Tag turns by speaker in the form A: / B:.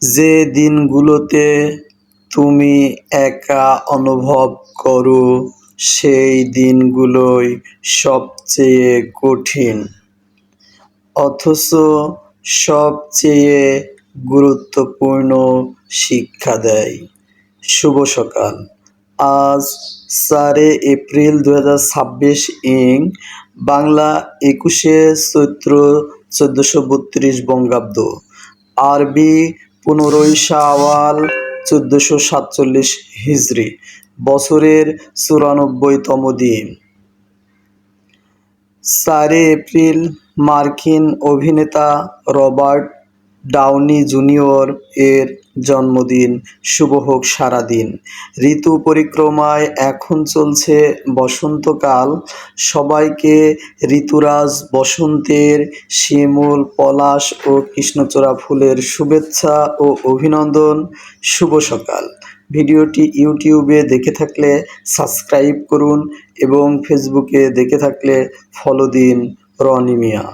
A: যে দিনগুলোতে তুমি একা অনুভব করো সেই দিনগুলোই সবচেয়ে কঠিন, অথচ সবচেয়ে গুরুত্বপূর্ণ শিক্ষা দেয়। শুভ সকাল। আজ 4 এপ্রিল 2026 ইং বাংলা 21শে চৈত্র 1432 বঙ্গাব্দ, আরবি 15ই শাওয়াল 1447 হিজরি, বছরের 94তম দিন। 4 এপ্রিল মার্কিন অভিনেতা রবার্ট ডাউনি জুনিয়র এর জন্মদিন। শুভ হোক সারাদিন। ঋতু পরিক্রমায় এখন চলছে বসন্তকাল। সবাইকে ঋতুরাজ বসন্তের শিমুল, পলাশ ও কৃষ্ণচূড়া ফুলের শুভেচ্ছা ও অভিনন্দন। শুভ সকাল। ভিডিওটি ইউটিউবে দেখে থাকলে সাবস্ক্রাইব করুন এবং ফেসবুকে দেখে থাকলে ফলো দিন। রনি মিয়া।